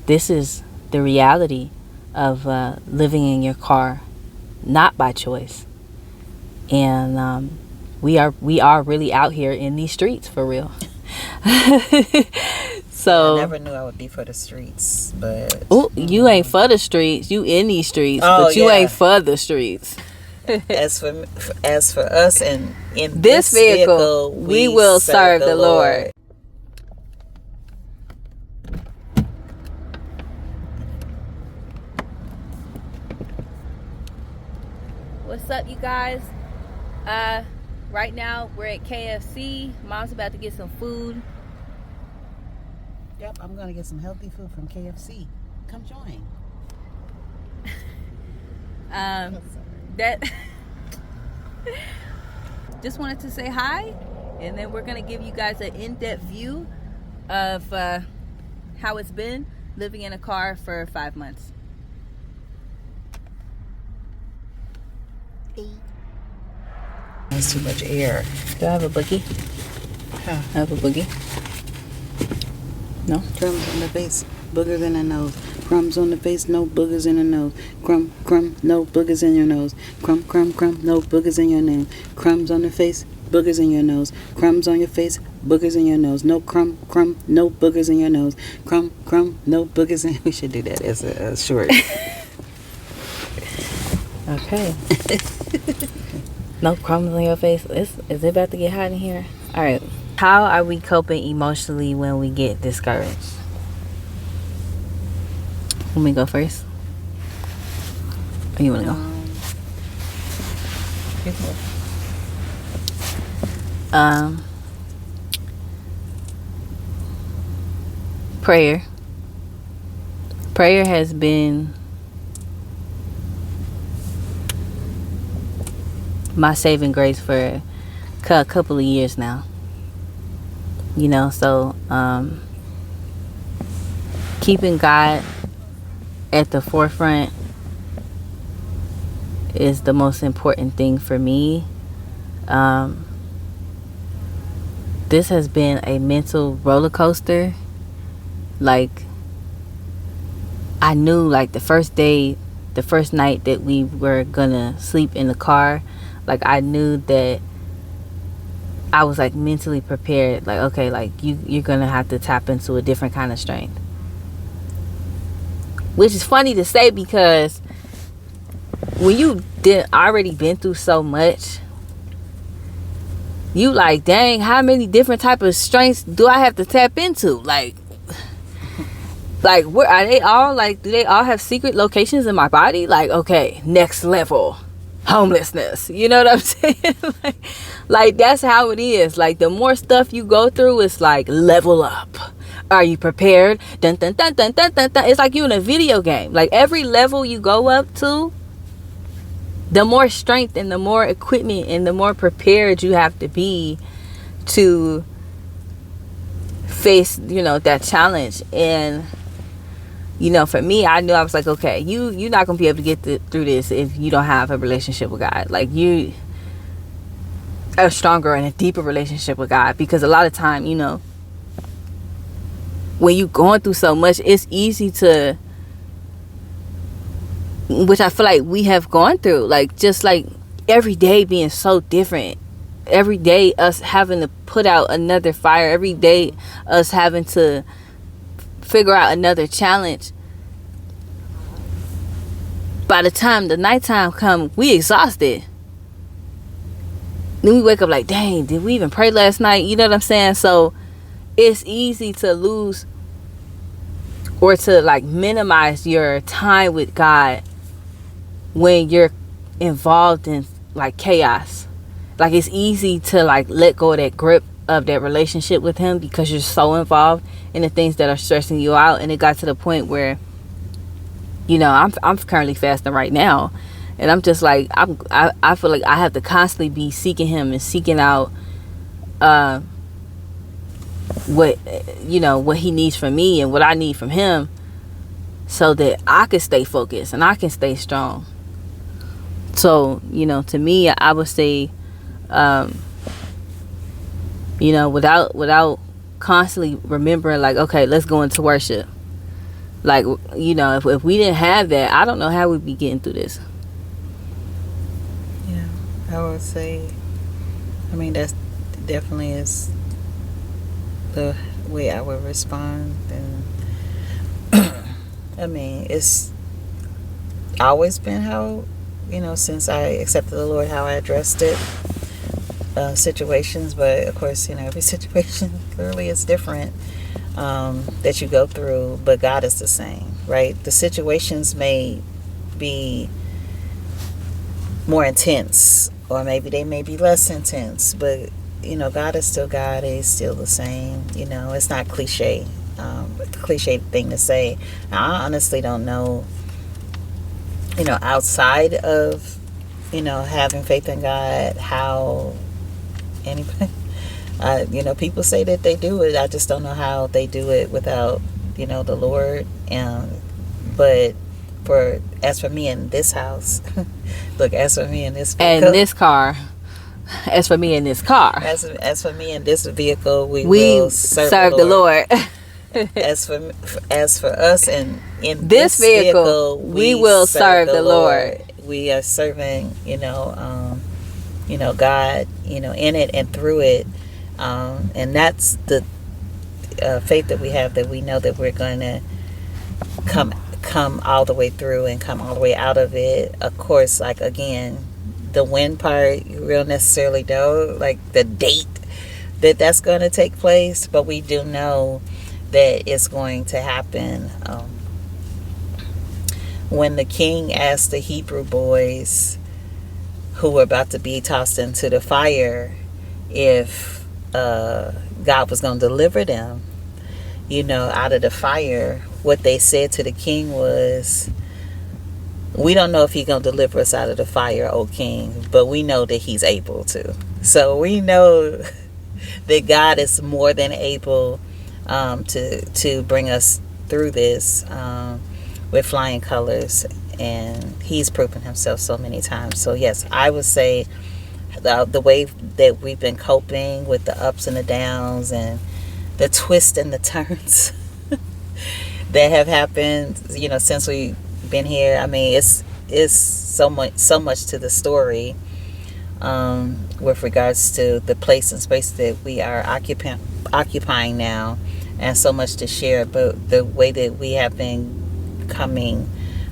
this is the reality of living in your car, not by choice. And we are really out here in these streets for real. So I never knew I would be for the streets, but you ain't for the streets. You in these streets, but you ain't for the streets. As for us and in this vehicle, we will serve the Lord. What's up, you guys? Right now we're at KFC. Mom's about to get some food. Yep, I'm gonna get some healthy food from KFC. Come join. That just wanted to say hi, and then we're gonna give you guys an in-depth view of how it's been living in a car for 5 months. That's too much air. Do I have a boogie? Huh. I have a boogie. No? Crumbs on the face, boogers in the nose. Crumbs on the face, no boogers in the nose. Crumb, crumb, no boogers in your nose. Crumb, crumb, crumb, no boogers in your nose. Crumbs on the face, boogers in your nose. Crumbs on your face, boogers in your nose. No crumb, crumb, no boogers in your nose. Crumb, crumb, no boogers in. We should do that as a short. Okay. No crumbs on your face. Is it about to get hot in here? All right. How are we coping emotionally when we get discouraged? Let me go first. Or you want to go? Prayer. Prayer has been my saving grace for a couple of years now. You know, so keeping God at the forefront is the most important thing for me. This has been a mental roller coaster. Like, I knew, like, the first night that we were gonna sleep in the car, like, I knew that I was, like, mentally prepared. Like, okay, like, you're gonna have to tap into a different kind of strength. Which is funny to say, because when you already been through so much, you like, dang, how many different type of strengths do I have to tap into? Like, where are they all? Like, do they all have secret locations in my body? Like, okay, next level, homelessness. You know what I'm saying? like that's how it is. Like, the more stuff you go through, it's like, level up. Are you prepared? Dun dun dun dun dun dun dun. It's like you in a video game. Like, every level you go up to, the more strength and the more equipment and the more prepared you have to be to face, you know, that challenge. And, you know, for me, I knew, I was like, okay, you're not gonna be able to get through this if you don't have a relationship with God. Like, you a stronger and a deeper relationship with God, because a lot of time, you know, when you're going through so much, it's easy to, which I feel like we have gone through, like, just like every day being so different, every day us having to put out another fire, every day us having to figure out another challenge. By the time the nighttime come, we exhausted. Then we wake up like, dang, did we even pray last night? You know what I'm saying? So it's easy to lose or to, like, minimize your time with God when you're involved in, like, chaos. Like, it's easy to, like, let go of that grip of that relationship with him because you're so involved in the things that are stressing you out. And it got to the point where, you know, I'm currently fasting right now, and I'm just like, I feel like I have to constantly be seeking him and seeking out what, you know, what he needs from me and what I need from him, so that I can stay focused and I can stay strong. So, you know, to me, I would say, you know, without constantly remembering, like, okay, let's go into worship. Like, if we didn't have that, I don't know how we'd be getting through this. Yeah, I would say. I mean, that's definitely is the way I would respond, and I mean, it's always been how, since I accepted the Lord, how I addressed it, situations. But of course, every situation clearly is different, that you go through. But God is the same, right? The situations may be more intense, or maybe they may be less intense, but God is still God. He's still the same. It's not cliche. Cliche thing to say. I honestly don't know, outside of, having faith in God, how anybody, people say that they do it. I just don't know how they do it without, the Lord. But as for me in this house, look, as for me in this And vehicle, this car, as for me in this car, as for me in this vehicle, we will we serve the serve the Lord. Lord. As for us and in This this vehicle, vehicle, we we will serve serve the the Lord. Lord. We are serving, God, in it and through it, and that's the faith that we have, that we know that we're going to come all the way through and come all the way out of it. Of course, like, again, the win part, you real necessarily know, like, the date that's going to take place, but we do know that it's going to happen. When the king asked the Hebrew boys who were about to be tossed into the fire if God was going to deliver them, out of the fire, what they said to the king was, "We don't know if he's going to deliver us out of the fire, O king, but we know that he's able to." So we know that God is more than able, to bring us through this, with flying colors, and he's proven himself so many times. So yes, I would say the way that we've been coping with the ups and the downs and the twists and the turns that have happened, since we've been here. I mean, it's so much to the story, with regards to the place and space that we are occupying now, and so much to share. But the way that we have been coming,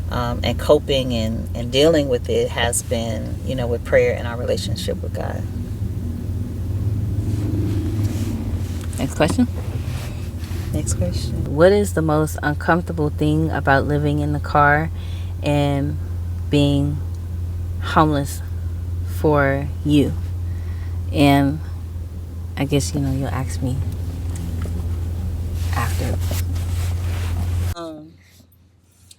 and coping and dealing with it has been, with prayer and our relationship with God. Next question. Next question. What is the most uncomfortable thing about living in the car and being homeless for you? And I guess, you'll ask me after. Um,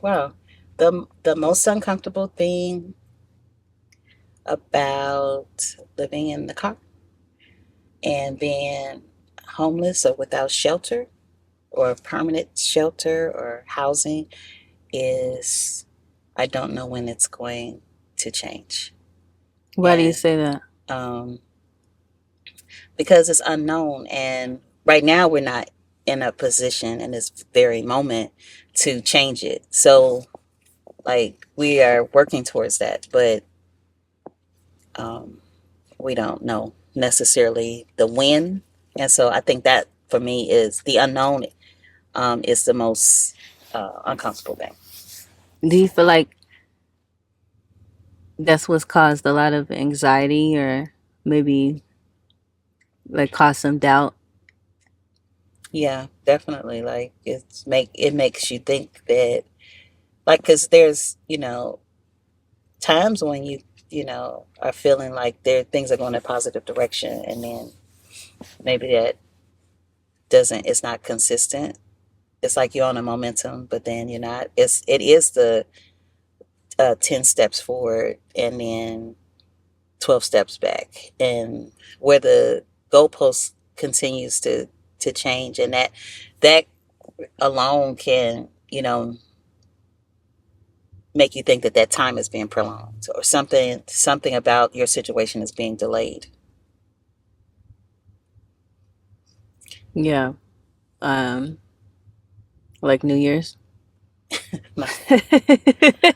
wow. The most uncomfortable thing about living in the car and being homeless or without shelter or permanent shelter or housing is, I don't know when it's going to change. Why do you And say that? um, because it's unknown. And right now, we're not in a position in this very moment to change it. So, like, we are working towards that, but um, we don't know necessarily the when. And so I think that for me is the unknown, is the most uncomfortable thing. Do you feel like that's what's caused a lot of anxiety, or maybe like caused some doubt? Yeah, definitely. Like, it makes you think that, like, because there's, times when you are feeling like things are going in a positive direction, and then maybe that doesn't it's not consistent. It's like you're on a momentum, but then you're not. It is the 10 steps forward and then 12 steps back, and where the goalpost continues to change, and that alone can, make you think that time is being prolonged, or something about your situation is being delayed. Yeah. Um, like New Year's.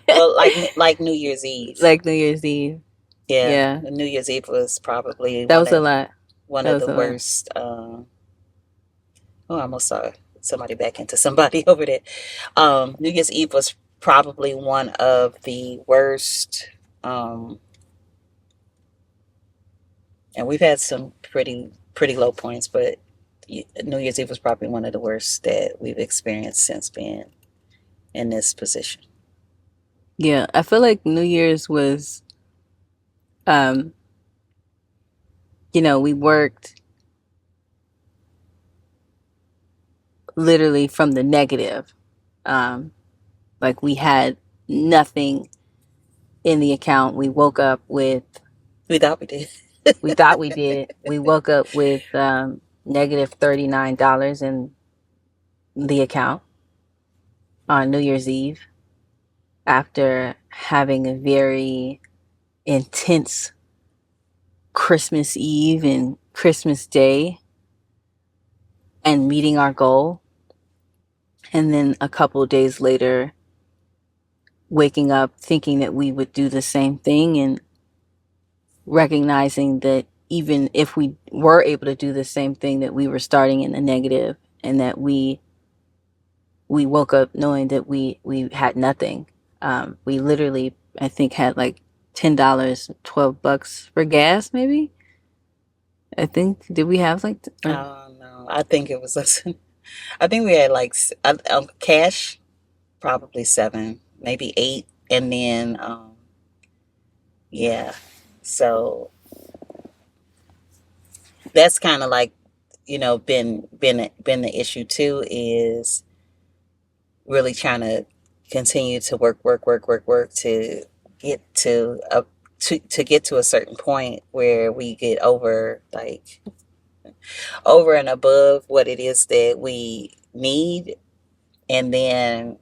Well, like New Year's Eve. Like New Year's Eve. Yeah, Yeah. New Year's Eve was probably That was a lot. one That of was the a lot. worst. Oh, I almost saw somebody back into somebody over there. New Year's Eve was probably one of the worst. Um, and we've had some pretty low points, but New Year's Eve was probably one of the worst that we've experienced since being in this position. Yeah. I feel like New Year's was um, we worked literally from the negative. Um, like we had nothing in the account. We woke up with We thought we did. we thought we did. We woke up with negative $39 in the account on New Year's Eve after having a very intense Christmas Eve and Christmas Day and meeting our goal. And then a couple days later, waking up thinking that we would do the same thing and recognizing that even if we were able to do the same thing, that we were starting in the negative and that we woke up knowing that we had nothing. We literally, I think, had like $10, $12 for gas, maybe. I think did we have like Oh no, I think it was less. I think we had like cash, probably seven, maybe eight, and then yeah. So that's kind of like been the issue too, is really trying to continue to work to get to a to get to a certain point where we get over and above what it is that we need. And then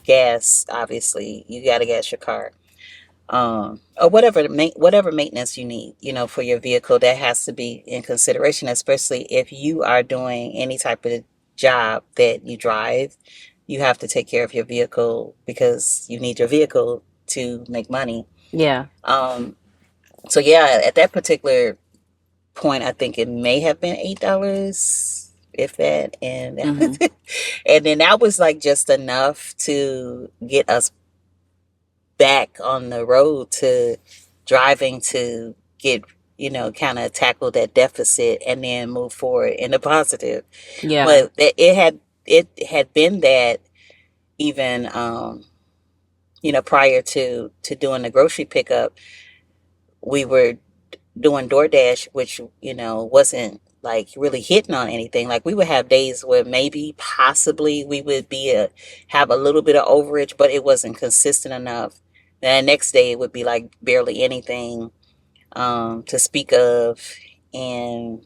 gas, obviously you got to gas your car, or whatever maintenance you need, for your vehicle. That has to be in consideration, especially if you are doing any type of job that you drive. You have to take care of your vehicle because you need your vehicle to make money. yeah. um so yeah, at that particular point, I think it may have been $8, if that. And Mm-hmm. and then that was like just enough to get us back on the road to driving, to get kind of tackle that deficit and then move forward in the positive. Yeah. But it had been that, even prior to doing the grocery pickup, we were doing DoorDash, which wasn't like really hitting on anything. Like, we would have days where maybe possibly we would have a little bit of overage, but it wasn't consistent enough. And the next day it would be like barely anything to speak of. And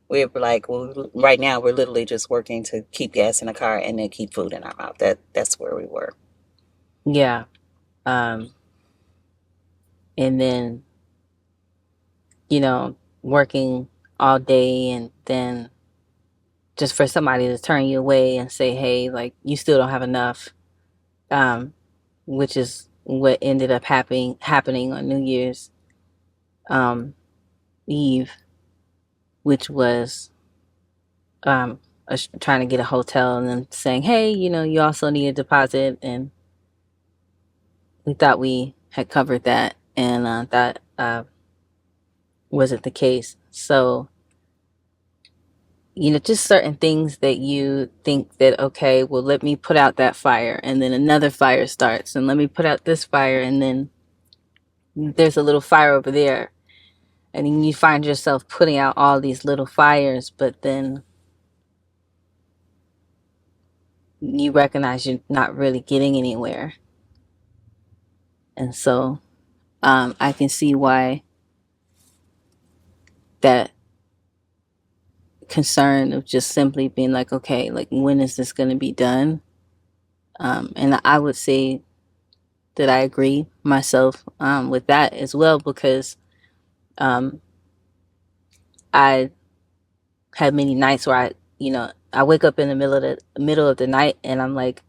we were like, well, right now we're literally just working to keep gas in the car and then keep food in our mouth. That's where we were. Yeah. Um, and then, working all day and then just for somebody to turn you away and say, hey, like, you still don't have enough, um, which is what ended up happening on New Year's um, Eve, which was trying to get a hotel and then saying, hey, you also need a deposit. And we thought we had covered that. And that wasn't the case. So, just certain things that you think that, okay, well, let me put out that fire. And then another fire starts. And let me put out this fire. And then there's a little fire over there. And then you find yourself putting out all these little fires. But then you recognize you're not really getting anywhere. And so I can see why that concern of just simply being like, okay, like, when is this going to be done? And I would say that I agree myself with that as well, because um, I had many nights where I wake up in the middle of the night and I'm like,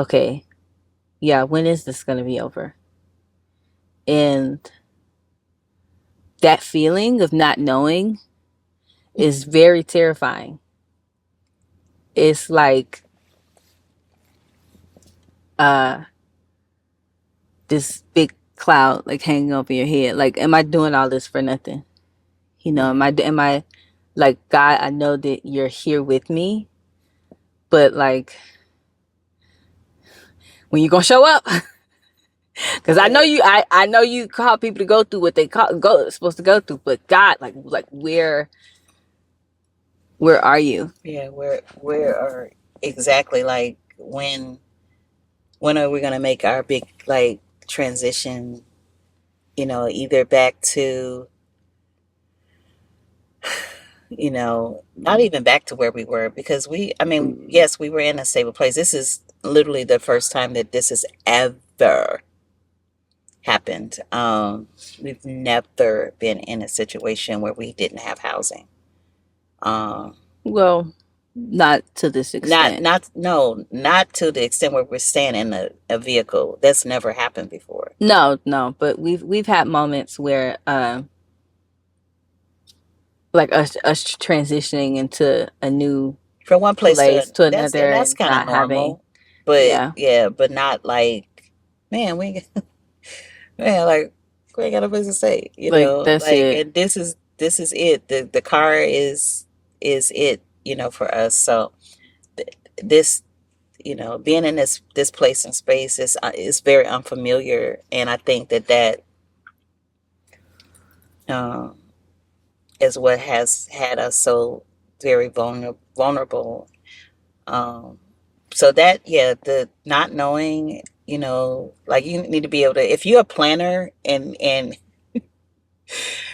okay, yeah, when is this going to be over? And that feeling of not knowing is very terrifying. It's like uh this big cloud like hanging over your head. Like, am I doing all this for nothing? You know, am I like, God, I know that you're here with me, but like, when you gonna show up? Because I know you, I know you call people to go through what they supposed to go through, but God, like where are you? Yeah, where are exactly, like, when are we gonna make our big, like, transition, either back to, not even back to where we were, because I mean, yes, we were in a stable place. This is literally the first time that this has ever happened. We've never been in a situation where we didn't have housing. Um, Well, not to this not extent. not no, not to the extent where we're staying in a vehicle. That's never happened before. No, but we've had moments where like us transitioning into a new From one place to place to and another that's and kind of not having, normal, but yeah, yeah, but not like, man, man, like, we ain't got no place to stay, like that's like, it. and this is it. The car is it, for us. So this, being in this place and space is very unfamiliar, and I think that um, is what has had us so very vulnerable. Um, so that, yeah, the not knowing, like, you need to be able to, if you're a planner, and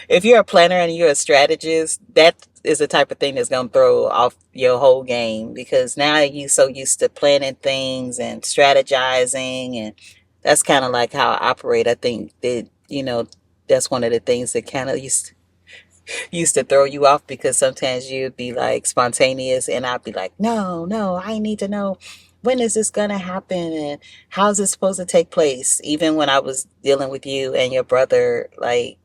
if you're a planner and you're a strategist, that is the type of thing that's going to throw off your whole game, because now you're so used to planning things and strategizing, and that's kind of like how I operate. I think that, that's one of the things that kind of used to throw you off, because sometimes you'd be like spontaneous, and I'd be like, no, no, I need to know, when is this gonna happen, and how's it supposed to take place. Even when I was dealing with you and your brother, like,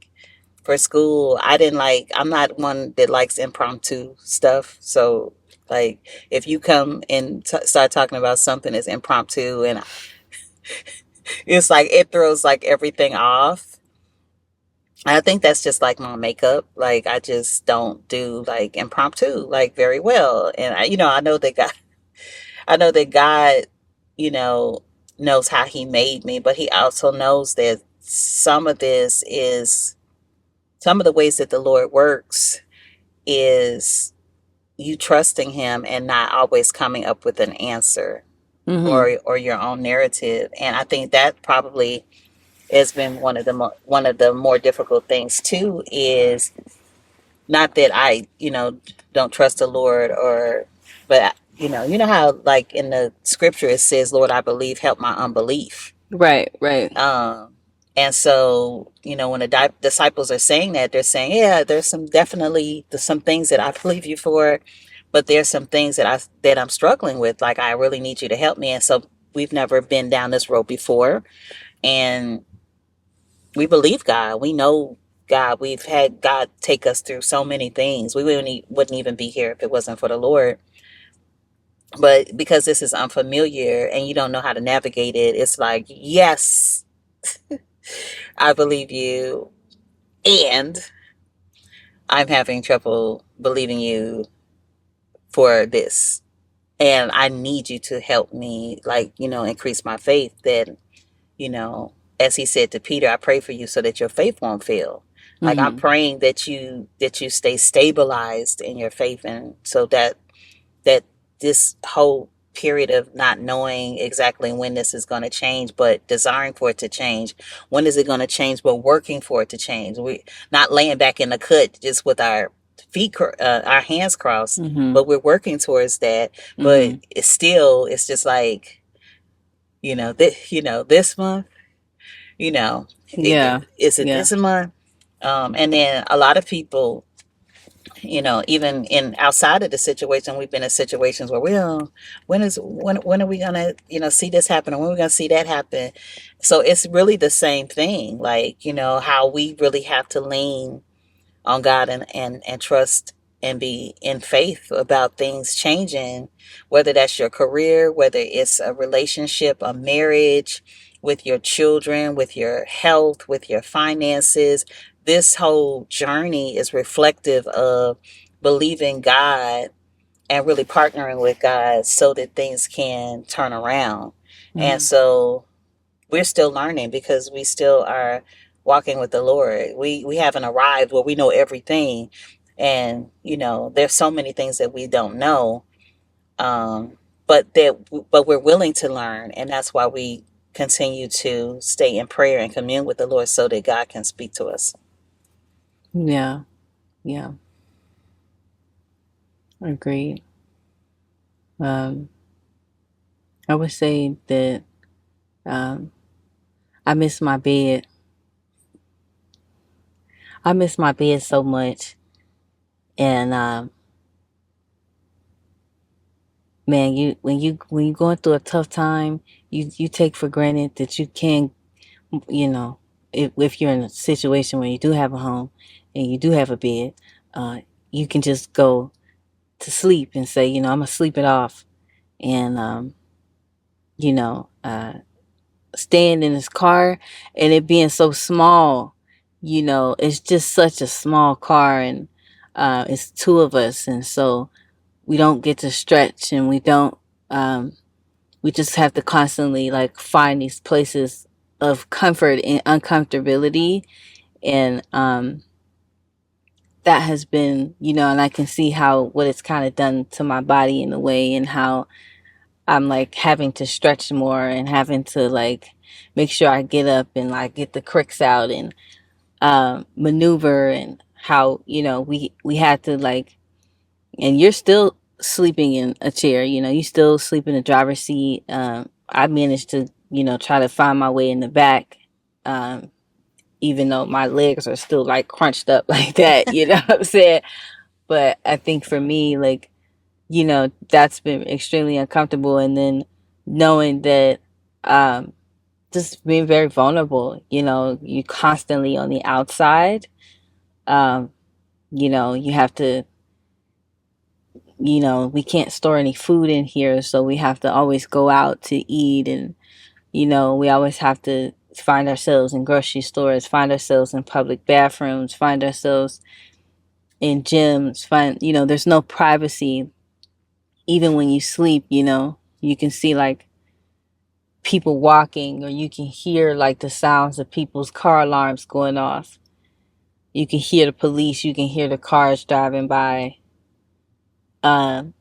for school, I'm not one that likes impromptu stuff. So, like, if you come and start talking about something that's impromptu, and it's like, it throws like everything off. I think that's just like my makeup. Like, I just don't do like impromptu like very well. And I know that God, you know, knows how he made me, but he also knows that some of the ways that the Lord works is you trusting him and not always coming up with an answer, Mm-hmm. or your own narrative. And I think that probably has been one of the more difficult things too, is not that I, don't trust the Lord, but how, like, in the scripture it says, Lord, I believe, help my unbelief. Right. Um, and so, when the disciples are saying that, they're saying, yeah, there's some things that I believe you for, but there's some things that I'm struggling with. Like, I really need you to help me. And so we've never been down this road before, and we believe God. We know God. We've had God take us through so many things. We wouldn't even be here if it wasn't for the Lord. But because this is unfamiliar and you don't know how to navigate it, it's like, yes, I believe you, and I'm having trouble believing you for this. And I need you to help me, like, increase my faith. That, as he said to Peter, I pray for you so that your faith won't fail. Like, I'm Mm-hmm. praying that you stay stabilized in your faith, and so that this whole period of not knowing exactly when this is going to change, but desiring for it to change. When is it going to change? But working for it to change. We not laying back in the cut just with our our hands crossed, Mm-hmm. but we're working towards that. But Mm-hmm. it's just like, this month, you know, Yeah. is it Yeah. this month? And then a lot of people, Even in outside of the situation, we've been in situations where when are we gonna, see this happen, or when are we gonna see that happen? So it's really the same thing, like, how we really have to lean on God, and trust and be in faith about things changing, whether that's your career, whether it's a relationship, a marriage, with your children, with your health, with your finances. This whole journey is reflective of believing God and really partnering with God so that things can turn around. And Mm. so we're still learning because we still are walking with the Lord. We haven't arrived where we know everything, and there's so many things that we don't know. Um, but we're willing to learn, and that's why we continue to stay in prayer and commune with the Lord so that God can speak to us. Yeah, yeah, agreed. Um, I would say that um, I miss my bed. I miss my bed so much, and man, when you going through a tough time, you take for granted that you can, you know, if you're in a situation where you do have a home and you do have a bed, uh, you can just go to sleep and say, I'm gonna sleep it off, and you know, uh, staying in his car and it being so small, it's just such a small car, and it's two of us, and so we don't get to stretch, and um, we just have to constantly like find these places of comfort and uncomfortability, and that has been, and I can see how what it's kind of done to my body in a way, and how I'm like having to stretch more and having to like make sure I get up and like get the cricks out and maneuver, and how we had to like, and you're still sleeping in a chair, you still sleep in the driver's seat. I managed to try to find my way in the back, um, even though my legs are still like crunched up like that, you know what I'm saying? But I think for me, like, that's been extremely uncomfortable. And then knowing that, um, just being very vulnerable, you constantly on the outside, um, you have to, we can't store any food in here. So we have to always go out to eat. And, we always have to find ourselves in grocery stores, find ourselves in public bathrooms, find ourselves in gyms, there's no privacy. Even when you sleep, you can see like people walking, or you can hear like the sounds of people's car alarms going off. You can hear the police, you can hear the cars driving by. Um,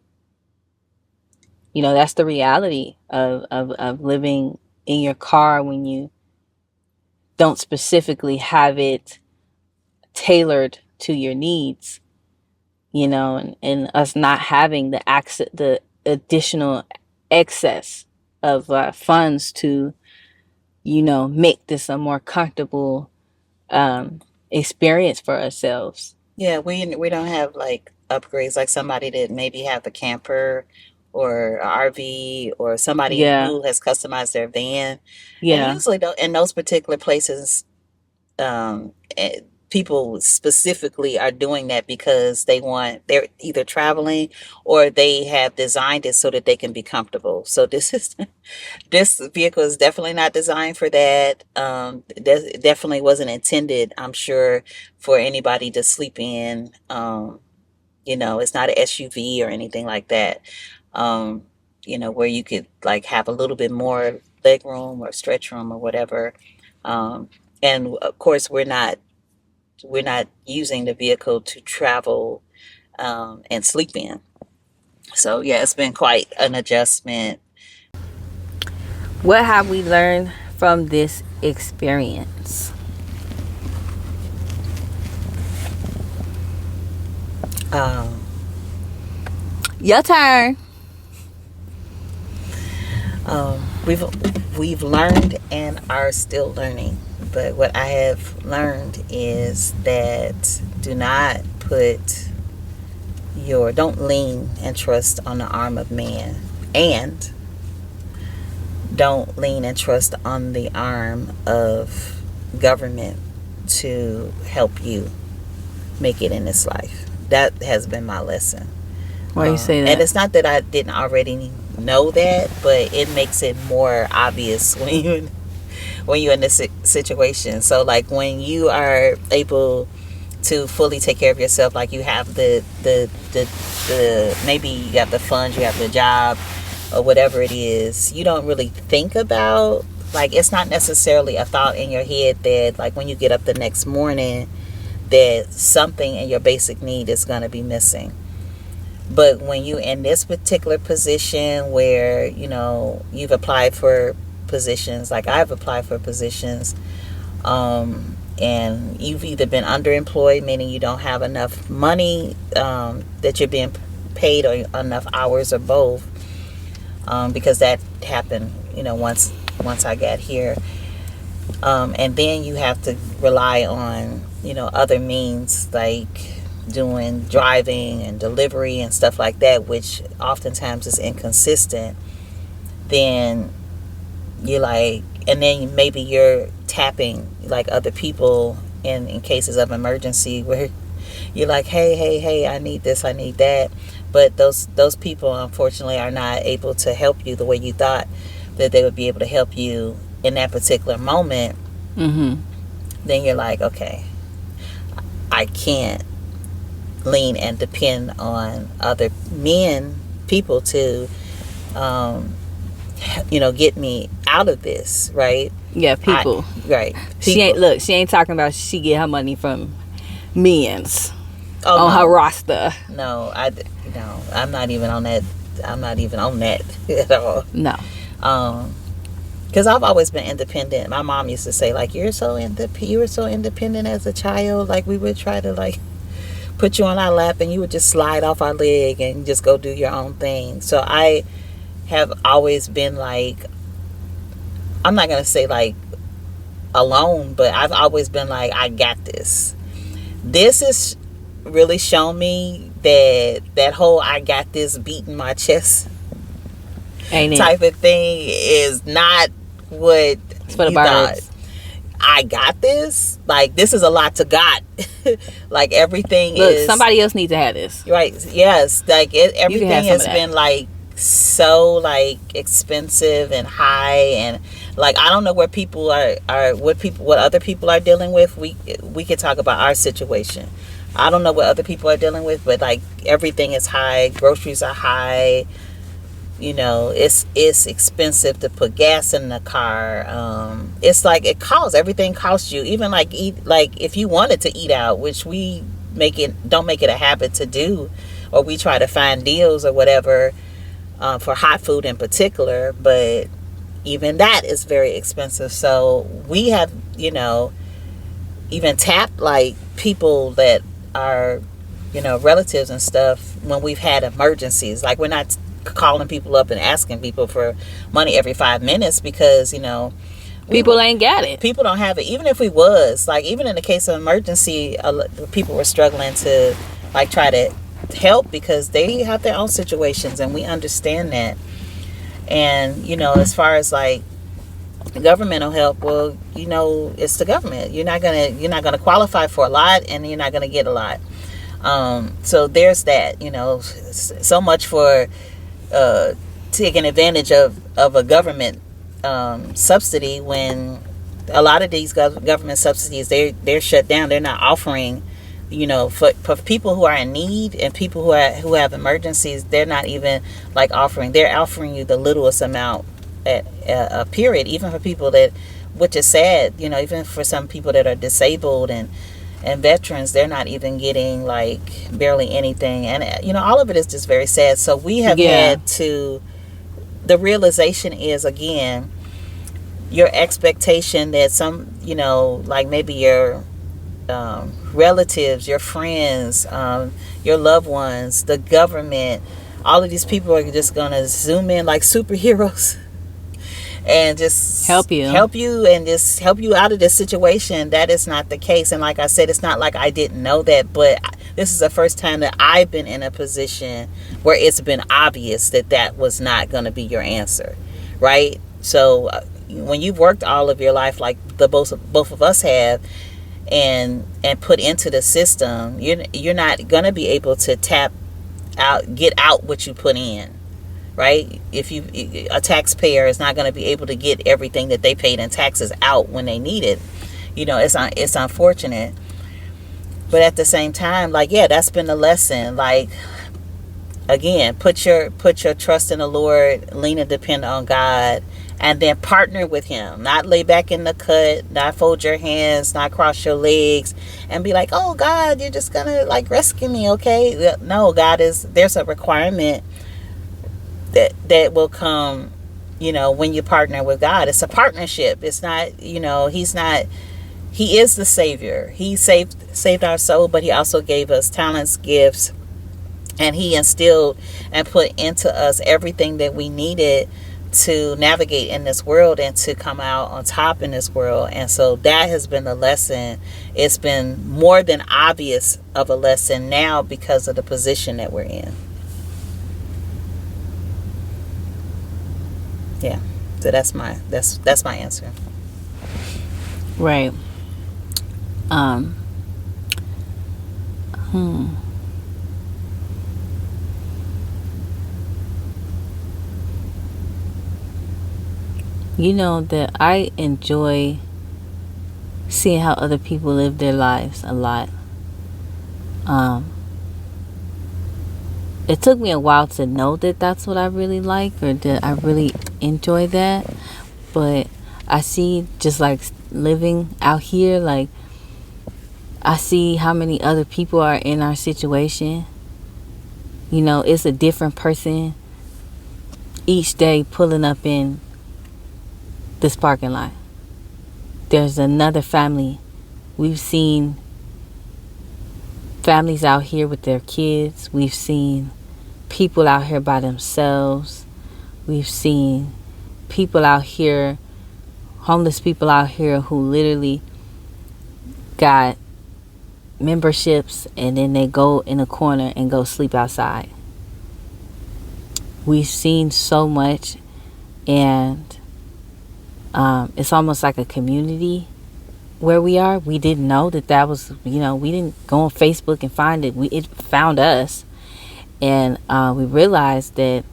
that's the reality of living in your car when you don't specifically have it tailored to your needs, and us not having the additional excess of funds to, make this a more comfortable um, experience for ourselves. Yeah, we don't have like upgrades like somebody that maybe have a camper or a RV, or somebody Yeah, who has customized their van. And yeah, usually in those particular places, people specifically are doing that because they're either traveling or they have designed it so that they can be comfortable. So this vehicle is definitely not designed for that. Definitely wasn't intended, I'm sure, for anybody to sleep in. It's not an SUV or anything like that. Um, where you could like have a little bit more leg room or stretch room or whatever. Um, and of course, we're not using the vehicle to travel and sleep in. So yeah, it's been quite an adjustment. what have we learned from this experience? Um, Your turn. we've learned and are still learning. But what I have learned is that do not put don't lean and trust on the arm of man, and don't lean and trust on the arm of government to help you make it in this life. That has been my lesson. Why you say that? And it's not that I didn't already know that, but it makes it more obvious when you're in this situation. So like when you are able to fully take care of yourself, like you have the maybe you have the funds, you have the job, or whatever it is, you don't really think about, like, it's not necessarily a thought in your head that, like, when you get up the next morning, that something in your basic need is going to be missing. But when you in this particular position where, you know, you've applied for positions, like I've applied for positions, and you've either been underemployed, meaning you don't have enough money that you're being paid, or enough hours, or both, because that happened, you know, once I got here, and then you have to rely on, you know, other means like doing driving and delivery and stuff like that, which oftentimes is inconsistent. Then you're like, and then maybe you're tapping like other people in cases of emergency, where you're like, hey, I need this, I need that, but those people unfortunately are not able to help you the way you thought that they would be able to help you in that particular moment. Mm-hmm. Then you're like, okay, I can't lean and depend on other people to you know, get me out of this, right? Yeah, people. Right. She ain't talking about she get her money from Mz. Oh, on her roster. No, I'm not even on that. I'm not even on that at all. No. Because I've always been independent. My mom used to say, like, you were so independent as a child. Like, we would try to, like, put you on our lap and you would just slide off our leg and just go do your own thing. So I have always been, like, I'm not going to say, like, alone, but I've always been like, I got this. This has really shown me that whole I got this beating my chest type of thing is not what it's for the you birds. thought. I got this. Like, this is a lot to got. Like, everything is... somebody else needs to have this. Right. Yes. Like, everything has been, like, so, like, expensive and high, and, like, I don't know where people are what other people are dealing with. We could talk about our situation. I don't know what other people are dealing with, but, like, everything is high. Groceries are high. You know, it's expensive to put gas in the car. It's like everything costs you. Even like if you wanted to eat out, which we don't make it a habit to do, or we try to find deals or whatever for hot food in particular. But even that is very expensive. So we have, you know, even tapped like people that are, you know, relatives and stuff when we've had emergencies. Like, we're not calling people up and asking people for money every 5 minutes, because, you know, people ain't got it. People don't have it. Even if we was, like, even in the case of emergency, people were struggling to, like, try to help because they have their own situations, and we understand that. And, you know, as far as, like, governmental help, well, you know, it's the government. You're not gonna qualify for a lot, and you're not gonna get a lot. So there's that. You know, so much for taking advantage of a government subsidy, when a lot of these government subsidies, they're shut down. They're not offering, you know, for people who are in need and people who have emergencies. They're not even like offering. They're offering you the littlest amount at a period, even for people that, which is sad, you know, even for some people that are disabled and veterans, they're not even getting like barely anything. And, you know, all of it is just very sad. So we have had to, the realization is, again, your expectation that some, you know, like maybe your relatives, your friends, your loved ones, the government, all of these people are just going to zoom in like superheroes and just help you and just help you out of this situation. That is not the case. And like I said, it's not like I didn't know that, but This is the first time that I've been in a position where it's been obvious that that was not going to be your answer, right? So when you've worked all of your life like the both of us have, and put into the system, you're not going to be able to get out what you put in, right? If you a taxpayer is not going to be able to get everything that they paid in taxes out when they need it. It's unfortunate, but at the same time, like, yeah, that's been a lesson. Like, again, put your trust in the Lord, lean and depend on God, and then partner with Him. Not lay back in the cut, not fold your hands, not cross your legs, and be like, "Oh God, you're just gonna like rescue me, okay?" No, there's a requirement that will come, when you partner with God. It's a partnership. It's not, He is the Savior. He saved our soul, but He also gave us talents, gifts, and He instilled and put into us everything that we needed to navigate in this world and to come out on top in this world. And so that has been a lesson. It's been more than obvious of a lesson now because of the position that we're in. Yeah. So that's my answer. Right. You know that I enjoy seeing how other people live their lives a lot. It took me a while to know that that's what I really like, or that I really enjoy that. But I see, just like living out here, like, I see how many other people are in our situation. It's a different person each day pulling up in this parking lot. There's another family. We've seen families out here with their kids. We've seen people out here by themselves. We've seen people out here, homeless people out here, who literally got memberships and then they go in a corner and go sleep outside. We've seen so much, and it's almost like a community where we are. We didn't know that was, we didn't go on Facebook and find it. It found us. And we realized that,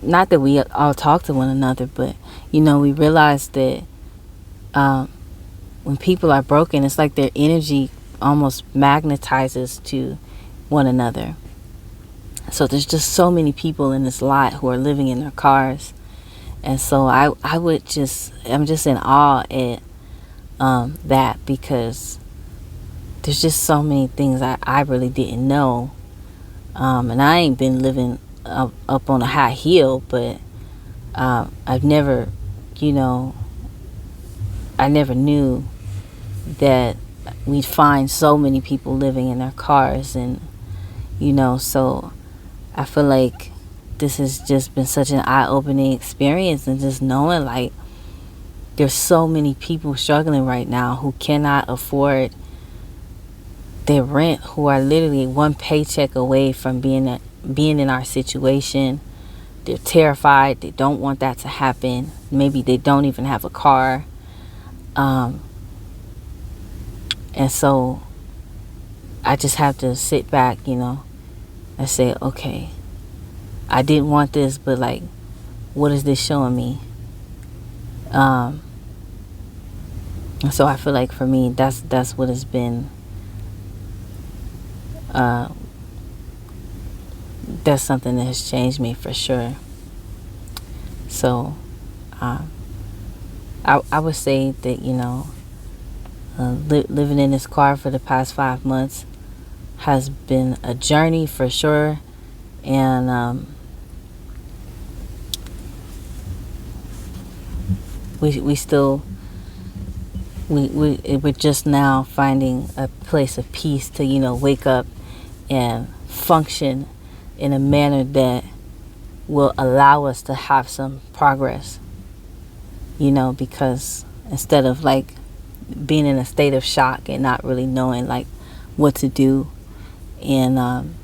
not that we all talk to one another, but, we realized that when people are broken, it's like their energy almost magnetizes to one another. So there's just so many people in this lot who are living in their cars. And so I'm just in awe at that, because there's just so many things I really didn't know. And I ain't been living up on a high hill, but I've never, I never knew that we'd find so many people living in their cars. And, so I feel like this has just been such an eye-opening experience, and just knowing, like, there's so many people struggling right now who cannot afford their rent, who are literally one paycheck away from being in our situation. They're terrified. They don't want that to happen. Maybe they don't even have a car. And so I just have to sit back, and say, okay, I didn't want this, but, like, what is this showing me? And so I feel like for me, that's what has been, that's something that has changed me for sure. So I would say that, living in this car for the past 5 months has been a journey for sure. And we're just now finding a place of peace to, wake up and function in a manner that will allow us to have some progress, because instead of, like, being in a state of shock and not really knowing, like, what to do, and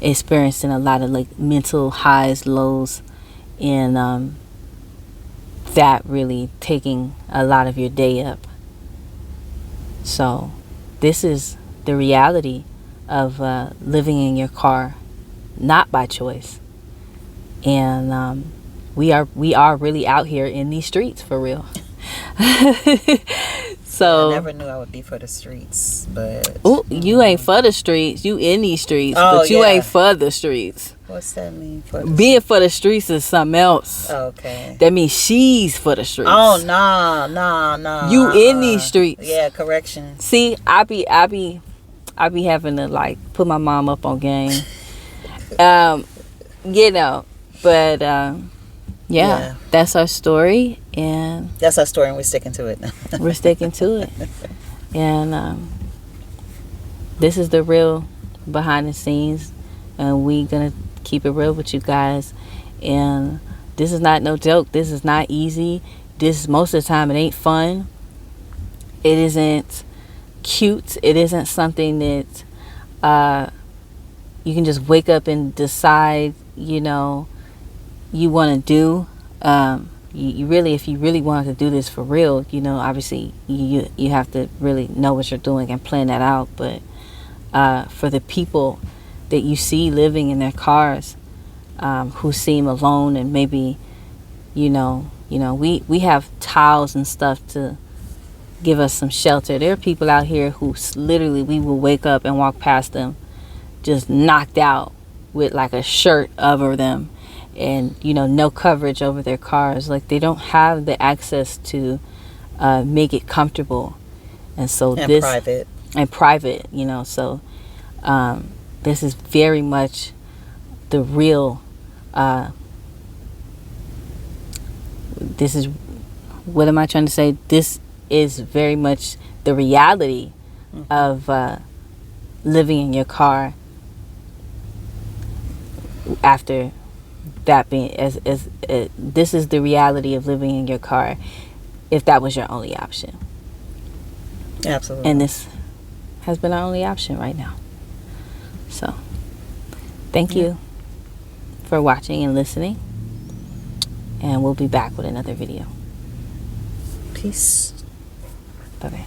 experiencing a lot of like mental highs, lows, and that really taking a lot of your day up. So this is the reality of living in your car, not by choice. And we are really out here in these streets for real. So I never knew I would be for the streets, but ooh, you ain't for the streets. You in these streets, Oh, but you yeah. ain't for the streets. what's that mean? For the Being for the streets is something else. Okay. That means she's for the streets. Oh no. You in these streets. Yeah, correction. See, I be having to like put my mom up on game. You know, but yeah, that's our story, and That's our story, and we're sticking to it. we're sticking to it. And this is the real behind the scenes, and we gonna keep it real with you guys. And this is not no joke. This is not easy. This, most of the time, it ain't fun. It isn't cute. It isn't something that you can just wake up and decide, you know, you want to do. You really, if you really wanted to do this for real, you know, obviously you have to really know what you're doing and plan that out. But for the people that you see living in their cars, who seem alone, and maybe, you know, we have towels and stuff to give us some shelter. There are people out here who literally, we will wake up and walk past them just knocked out with like a shirt over them, and you know, no coverage over their cars. Like, they don't have the access to make it comfortable, and so private, you know. So this is very much the real this is, what am I trying to say, this is very much the reality of living in your car, after that being this is the reality of living in your car if that was your only option. Absolutely. And this has been our only option right now. So thank you for watching and listening, and we'll be back with another video. Peace. Bye-bye.